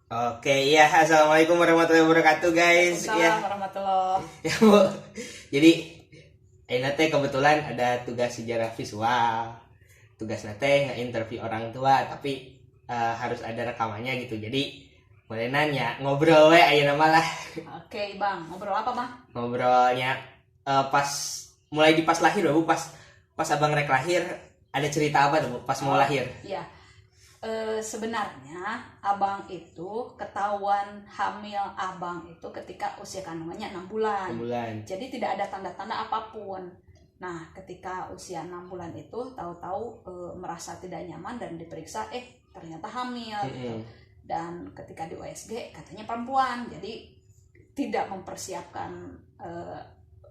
Oke, iya, assalamualaikum warahmatullahi wabarakatuh, guys. Waalaikumsalam Ya, warahmatullah. ya Bu. Jadi, teh kebetulan ada tugas sejarah visual. Tugas nate nge-interview orang tua, tapi harus ada rekamannya gitu. Jadi, boleh nanya, ngobrol we ayeuna mah lah. Oke, Bang. Ngobrol apa, Bang? Ngobrolnya pas mulai di pas lahir, Bu. Pas Abang rek lahir, ada cerita apa tuh, Bu, pas mau lahir? Iya. Sebenarnya Abang itu ketahuan hamil Abang itu ketika usia kandungannya 6 bulan. 6 bulan. Jadi tidak ada tanda-tanda apapun. Nah, ketika usia 6 bulan itu tahu-tahu merasa tidak nyaman dan diperiksa, ternyata hamil gitu. Dan ketika di USG katanya perempuan. Jadi tidak mempersiapkan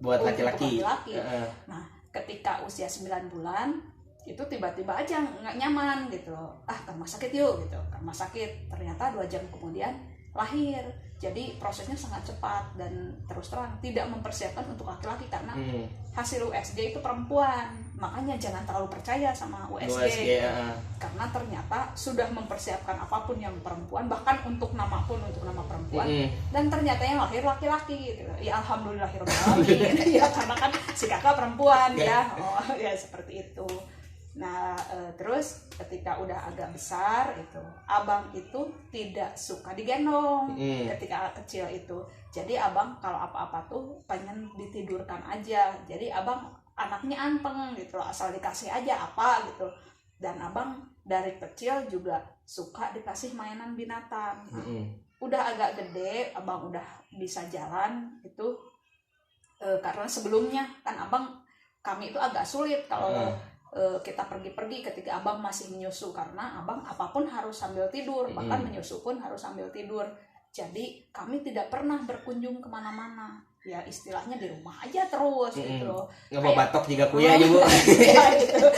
Buat untuk laki-laki. laki-laki. Nah, ketika usia 9 bulan itu tiba-tiba aja nggak nyaman gitu, ke rumah sakit yuk gitu, ke rumah sakit. Ternyata 2 jam kemudian lahir. Jadi prosesnya sangat cepat dan terus terang tidak mempersiapkan untuk laki-laki karena hasil USG itu perempuan. Makanya jangan terlalu percaya sama USG. Karena ternyata sudah mempersiapkan apapun yang perempuan, bahkan untuk nama pun untuk nama perempuan. Dan ternyata yang lahir laki-laki gitu. Ya alhamdulillahirobbilalamin. Ya karena kan si kakak perempuan ya. Oh ya seperti itu. Nah, terus ketika udah agak besar itu, Abang itu tidak suka digendong ketika kecil itu. Jadi Abang kalau apa-apa tuh pengen ditidurkan aja. Jadi Abang anaknya anteng gitu, asal dikasih aja apa gitu. Dan Abang dari kecil juga suka dikasih mainan binatang. Nah, udah agak gede, Abang udah bisa jalan itu, karena sebelumnya kan kami itu agak sulit kalau kita pergi-pergi ketika Abang masih menyusu, karena Abang apapun harus sambil tidur, bahkan menyusu pun harus sambil tidur. Jadi kami tidak pernah berkunjung kemana-mana, ya istilahnya di rumah aja terus gitu. Nggak mau batok juga kuya aja, Bu. Ya, gitu.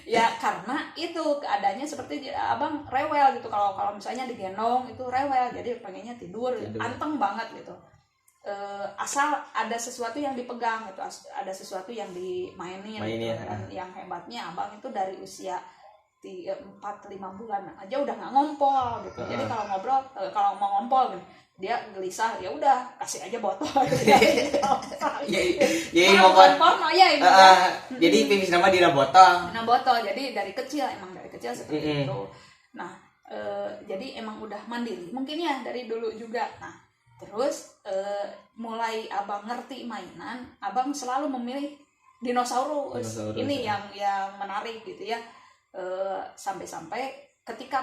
Ya karena itu keadaannya seperti Abang rewel gitu, kalau misalnya digendong itu rewel, jadi pengennya tidur. Anteng banget gitu. Asal ada sesuatu yang dipegang gitu, ada sesuatu yang dimainin gitu. Dan yang hebatnya Abang itu dari usia 4-5 bulan aja udah nggak ngompol gitu. Jadi kalau ngobrol, kalau mau ngompol gitu, dia gelisah, ya udah kasih aja botol gitu. Jadi ngompol ya ini jadi pipis nama di botol. botol. Jadi dari kecil seperti itu. Nah, jadi emang udah mandiri mungkin ya dari dulu juga. Nah, terus mulai Abang ngerti mainan, Abang selalu memilih dinosaurus. Ini yang menarik gitu ya. Sampai-sampai ketika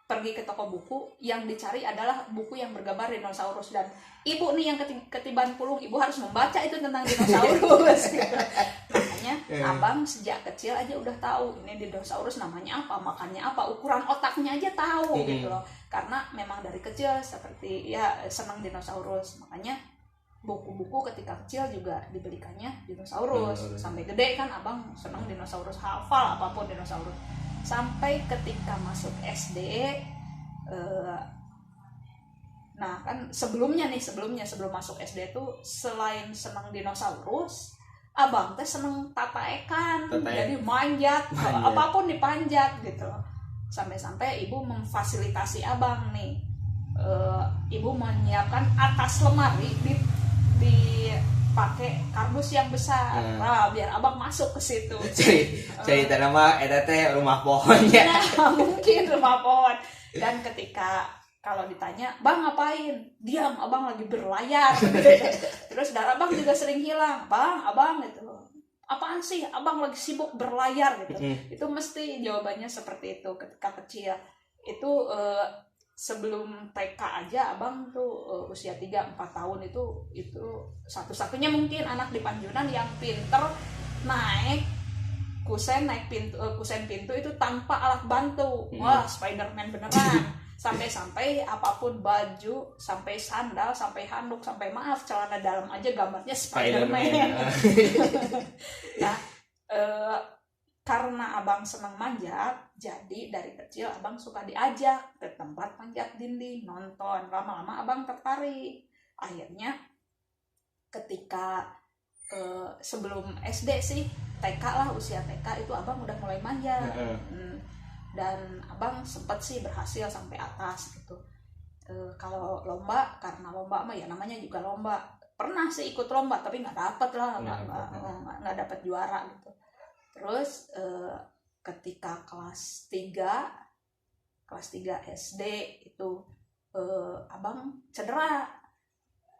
pergi ke toko buku, yang dicari adalah buku yang bergambar dinosaurus, dan ibu nih yang ketiban pulung, ibu harus membaca itu tentang dinosaurus gitu. Makanya Abang sejak kecil aja udah tahu ini dinosaurus namanya apa, makannya apa, ukuran otaknya aja tahu gitu loh. Karena memang dari kecil seperti ya senang dinosaurus. Makanya buku-buku ketika kecil juga dibelikannya dinosaurus. Sampai gede kan Abang senang dinosaurus, hafal apapun dinosaurus. Sampai ketika masuk SD, nah kan sebelum masuk SD tuh selain senang dinosaurus, Abang teh seneng tata ekan. Jadi manjat, apapun dipanjat gitu. Sampai-sampai ibu memfasilitasi Abang nih, ibu menyiapkan atas lemari dipakai kardus yang besar, biar Abang masuk ke situ. Cerita nama eta teh rumah pohonnya. Nah, mungkin rumah pohon. Dan ketika kalau ditanya, "Bang ngapain?" Diam, Abang lagi berlayar. Terus dan Abang juga sering hilang. Abang gitu. Apaan sih? Abang lagi sibuk berlayar gitu. Itu mesti jawabannya seperti itu ketika kecil. Itu sebelum TK aja Abang tuh usia 3-4 tahun itu satu-satunya mungkin anak di Panjunan yang pinter naik kusen pintu itu tanpa alat bantu. Wah, Spiderman beneran. Sampai-sampai apapun baju, sampai sandal, sampai handuk, sampai celana dalam aja gambarnya Spiderman. Nah, karena Abang senang manjat, jadi dari kecil Abang suka diajak ke tempat panjat dinding, nonton. Lama-lama Abang tertarik. Akhirnya ketika sebelum SD sih, TK lah, usia TK itu Abang udah mulai manjat. dan abang sempat sih berhasil sampai atas gitu. Kalau lomba, karena lomba mah ya namanya juga lomba, pernah sih ikut lomba tapi nggak dapet lah, nggak dapet juara gitu. Terus ketika kelas 3 SD itu abang cedera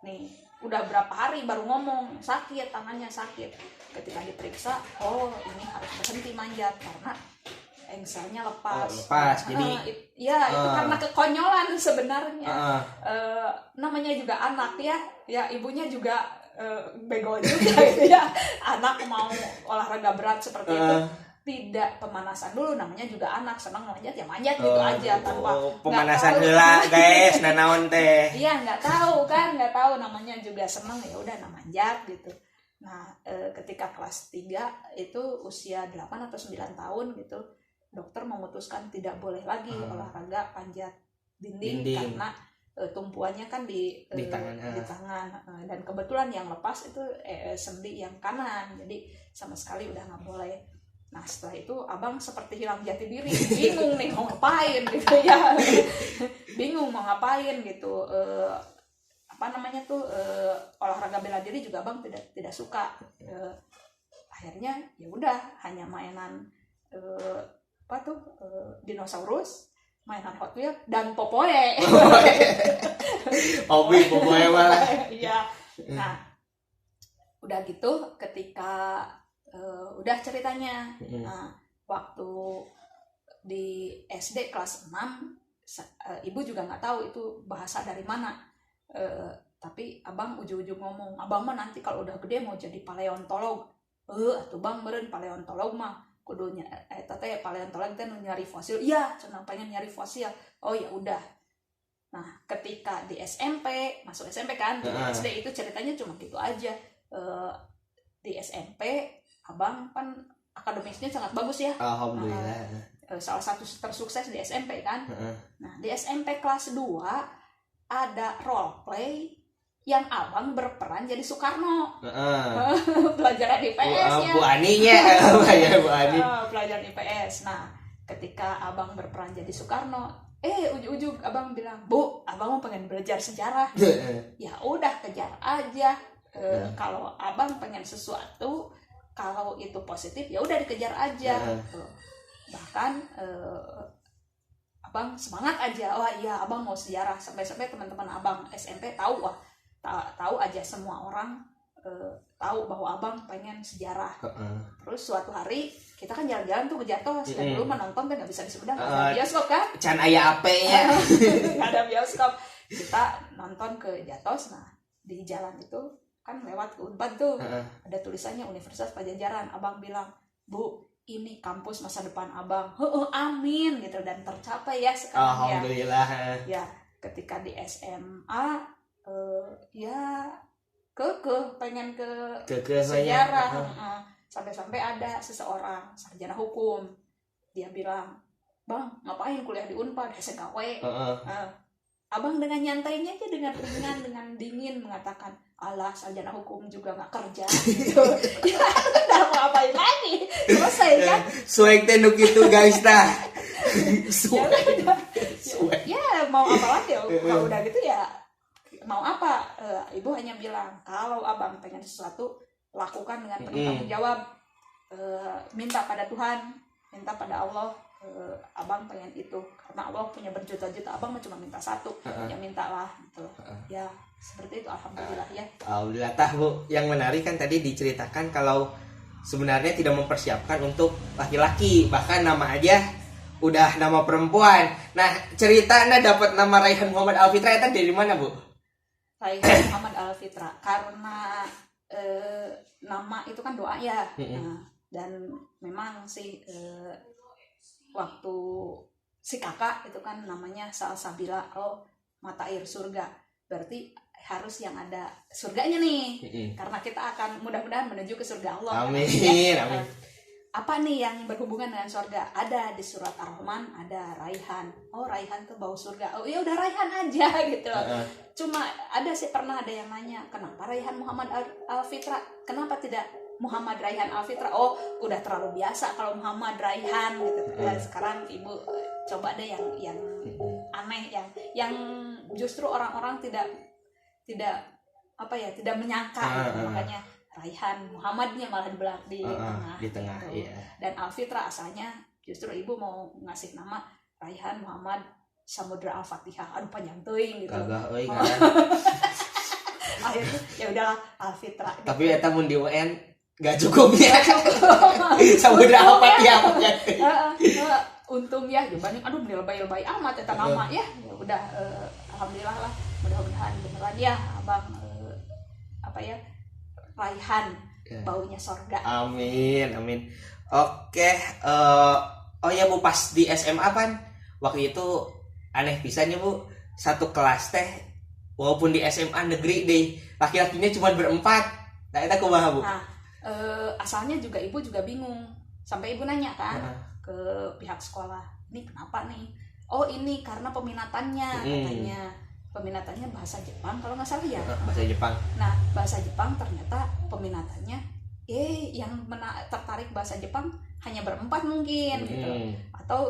nih, udah berapa hari baru ngomong sakit, tangannya sakit. Ketika diperiksa, oh ini harus berhenti manjat karena engselnya lepas. Jadi itu karena kekonyolan sebenarnya. Namanya juga anak ya ibunya juga bego juga gitu ya. Anak mau olahraga berat seperti itu tidak pemanasan dulu, namanya juga anak senang manjat ya manjat gitu aja tanpa pemanasan heula guys, nanaon teh. Iya, nggak tahu namanya juga senang, ya udah manjat gitu. Nah, ketika kelas 3 itu usia 8 atau 9 tahun gitu, dokter memutuskan tidak boleh lagi olahraga panjat dinding. Karena tumpuannya kan di tangan, dan kebetulan yang lepas itu sendi yang kanan, jadi sama sekali udah nggak boleh. Nah, setelah itu abang seperti hilang jati diri, bingung nih mau ngapain gitu ya. Bingung mau ngapain gitu. Olahraga bela diri juga abang tidak suka. Akhirnya ya udah hanya mainan dinosaurus, mainan Hot Wheels dan Popoe. Hobi Popoe malah. Iya. Nah, udah gitu ketika udah ceritanya. Nah, waktu di SD kelas 6 ibu juga nggak tahu itu bahasa dari mana. Tapi abang ujung-ujung ngomong, abang mah nanti kalau udah gede mau jadi paleontolog. Atuh bang meureun paleontolog mah kudunya paleontolog teh nyari fosil. Iya, cenah pengen nyari fosil. Oh ya udah. Nah, ketika di SMP, masuk SMP kan, di SD itu ceritanya cuma gitu aja. Di SMP abang kan akademisnya sangat bagus ya. Alhamdulillah. Salah satu tersukses di SMP kan. Nah, di SMP kelas 2 ada role play yang abang berperan jadi Soekarno. Pelajaran IPS ya. Bu Aninya. Bu Ani. Pelajaran IPS. Nah, ketika abang berperan jadi Soekarno, ujung-ujung abang bilang, "Bu, abang mau pengen belajar sejarah." Ya udah, kejar aja. Kalau abang pengen sesuatu, kalau itu positif ya udah dikejar aja. Bahkan abang semangat aja. Oh iya, abang mau sejarah. Sampai-sampai teman-teman abang SMP tahu aja, semua orang tahu bahwa abang pengen sejarah. Terus suatu hari kita kan jalan-jalan tuh ke Jatos. Dan dulu menonton kan nggak bisa di Sumedang, nggak ada bioskop kan? Can aya apenya. Nggak ada bioskop. Kita nonton ke Jatos. Nah, di jalan itu kan lewat ke Unpad tuh, ada tulisannya Universitas Pajajaran. Abang bilang, "Bu, ini kampus masa depan abang." Amin gitu, dan tercapai ya sekarang. Alhamdulillah. Ya, ketika di SMA ya pengen ke sejarah. Sampai-sampai ada seseorang sarjana hukum, dia bilang, "Bang, ngapain kuliah di Unpad, SKW?" Abang dengan nyantainya aja, dengan ringan, dengan dingin mengatakan, "Alah, sarjana hukum juga nggak kerja." Gitu. Ya udah mau ngapain lagi, selesai kan. Suek teh nu kitu guys tah. Ya mau apa lagi, kalau udah gitu ya mau apa. Ibu hanya bilang, kalau abang pengen sesuatu, lakukan dengan penuh tanggung jawab. Minta pada Tuhan, minta pada Allah. Abang pengen itu karena Allah punya berjuta-juta, abang cuma minta satu, ya mintalah gitu. Ya seperti itu, alhamdulillah ya. Alhamdulillah. Tah Bu, yang menarik kan tadi diceritakan kalau sebenarnya tidak mempersiapkan untuk laki-laki, bahkan nama aja udah nama perempuan. Nah, ceritanya dapat nama Raihan Muhammad Alfitra itu dari mana, Bu? Raihan Muhammad Alfitra karena nama itu kan doa ya. Nah, dan memang sih waktu si kakak itu kan namanya Salsabila, mata air surga, berarti harus yang ada surganya nih. Karena kita akan mudah-mudahan menuju ke surga Allah. Amin. Ya. Amin. Apa nih yang berhubungan dengan surga? Ada di surat Ar-Rahman, ada Raihan. Oh, Raihan tuh bau surga. Oh ya udah Raihan aja gitu. Cuma pernah ada yang nanya, kenapa Raihan Muhammad Alfitra? Kenapa tidak Muhammad Raihan Alfitra. Oh, udah terlalu biasa kalau Muhammad Raihan gitu. Dan sekarang ibu coba deh yang aneh, yang justru orang-orang tidak apa ya, tidak menyangka gitu. Makanya Raihan Muhammadnya malah di tengah gitu. Iya. Dan Alfitra asalnya justru ibu mau ngasih nama Raihan Muhammad Samudra Al-Fatihah. Aduh panjang teuing gitu. Kagak euy Oh. kan. Akhirnya ya udahlah Alfitra gitu. Tapi eta mun di UN gak cukup ya. Samudra Al-Fatihah. Untung ya dibanding aduh lebay-lebay amat eta nama ya. Ya udah alhamdulillah lah, mudah-mudahan beneran ya abang apa ya, Raihan baunya sorga. Amin. Oke, oh ya Bu, pas di SMA kan waktu itu aneh pisannya Bu, satu kelas teh walaupun di SMA negeri deh laki-lakinya cuma berempat. Nah itu kumaha Bu? Nah, asalnya juga ibu juga bingung, sampai ibu nanya kan ke pihak sekolah, ini kenapa nih? Oh ini karena peminatannya katanya, peminatannya bahasa Jepang kalau nggak salah ya. Bahasa Jepang. Nah bahasa Jepang ternyata peminatannya yang tertarik bahasa Jepang hanya berempat mungkin gitu, atau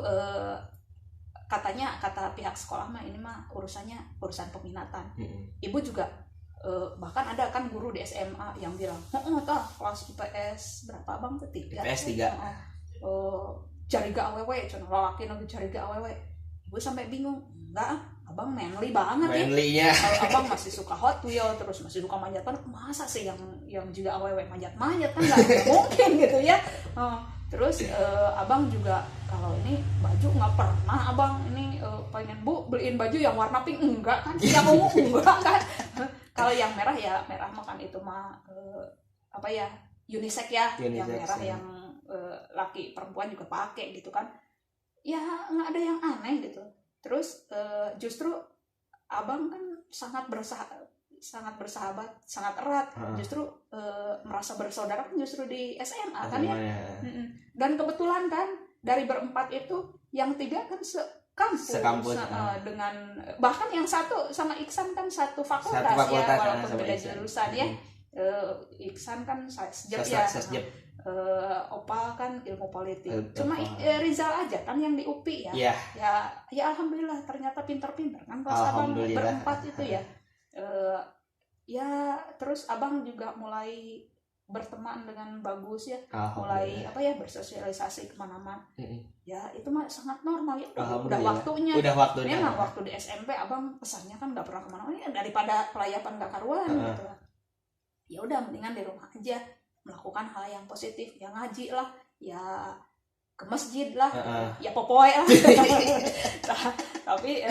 katanya kata pihak sekolah mah ini mah urusan peminatan. Ibu juga bahkan ada kan guru di SMA yang bilang tah kelas IPS berapa bang tuh 3 IPS 3 jariga awewe cenah lalaki nu jariga awewe. Ibu sampai bingung, enggak abang manly banget manly-nya. Kalau abang masih suka Hot Wheels terus masih suka manjat, masa sih yang juga awewe manjat kan nggak mungkin gitu ya. Terus abang juga kalau ini baju nggak pernah abang ini pengen Bu beliin baju yang warna pink, enggak kan, yang ungu enggak kan. Kalau yang merah ya merah mah kan itu mah apa ya, unisex ya, yang merah ya. Yang laki perempuan juga pakai gitu kan, ya nggak ada yang aneh gitu. Terus justru abang kan sangat bersahabat, sangat erat. Justru merasa bersaudara kan justru di SMA kan ya. Dan kebetulan kan dari berempat itu yang 3 kan sekampus dengan bahkan yang satu sama Iksan kan satu fakultas ya, walaupun beda jurusan ya. Iksan kan sasjep ya. Opal kan ilmu politik. Cuma Rizal aja kan yang di UPI ya. Ya alhamdulillah ternyata pinter-pinter kan pas abang berempat itu ya. Ya terus abang juga mulai berteman dengan bagus ya, mulai apa ya, bersosialisasi kemana-mana. Ya itu mah sangat normal ya, udah waktunya. Memang waktu di SMP abang pesannya kan nggak pernah kemana-mana, daripada pelayapan nggak karuan gitu lah. Ya udah mendingan di rumah aja melakukan hal yang positif, ya ngaji lah, ya ke masjid lah, ya popoe lah. Tapi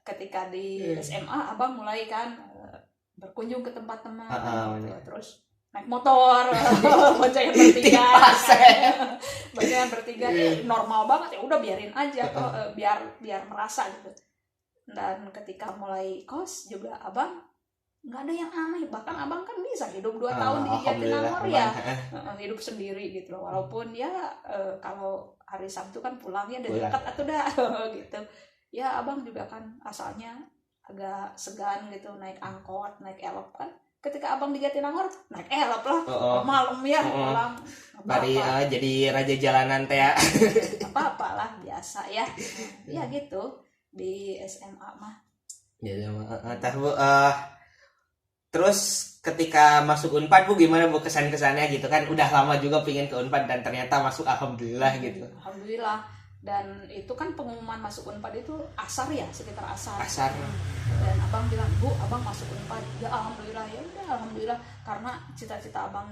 ketika di SMA abang mulai kan berkunjung ke tempat teman, terus naik motor, boncengan bertiga, normal banget ya, udah biarin aja kok, biar merasa gitu. Dan ketika mulai kos juga abang nggak ada yang aneh, bahkan abang kan bisa hidup 2 tahun di Jatinangor ya, hidup sendiri gitu loh. Walaupun ya kalau hari Sabtu kan pulangnya dari dekat atau dah gitu ya. Abang juga kan asalnya agak segan gitu naik angkot, naik elop kan. Ketika abang di Jatinangor naik elop lah, malam ya pulang. Jadi raja jalanan teh ya. Apa-apalah biasa ya. Ya gitu di SMA mah. Ya Bu, terus ketika masuk Unpad Bu gimana Bu kesan-kesannya gitu kan, udah lama juga pingin ke Unpad dan ternyata masuk, alhamdulillah gitu. Alhamdulillah. Dan itu kan pengumuman masuk Unpad itu asar ya, sekitar asar. Dan abang bilang, Bu, abang masuk Unpad. Ya alhamdulillah, ya udah alhamdulillah, karena cita-cita abang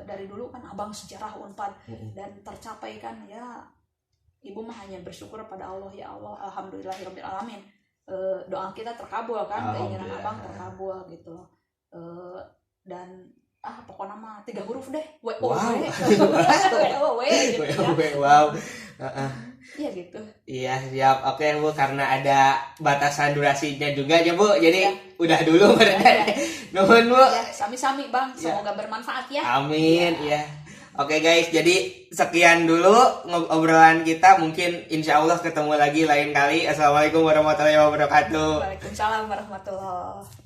dari dulu kan abang sejarah Unpad dan tercapai kan ya. Ibu mah hanya bersyukur pada Allah, ya Allah, alhamdulillahirabbil alamin. Doa kita terkabul kan, keinginan abang terkabul gitu. Dan pokoknya mah 3 huruf deh. Wow. Iya gitu. Iya siap. Oke Bu, karena ada batasan durasinya juga ya Bu, jadi udah dulu nuhun Bu. Ya, sami-sami Bang, semoga bermanfaat ya. Amin ya. Oke guys, jadi sekian dulu obrolan kita, mungkin insya Allah ketemu lagi lain kali. Assalamualaikum warahmatullahi wabarakatuh. Waalaikumsalam warahmatullahi wabarakatuh.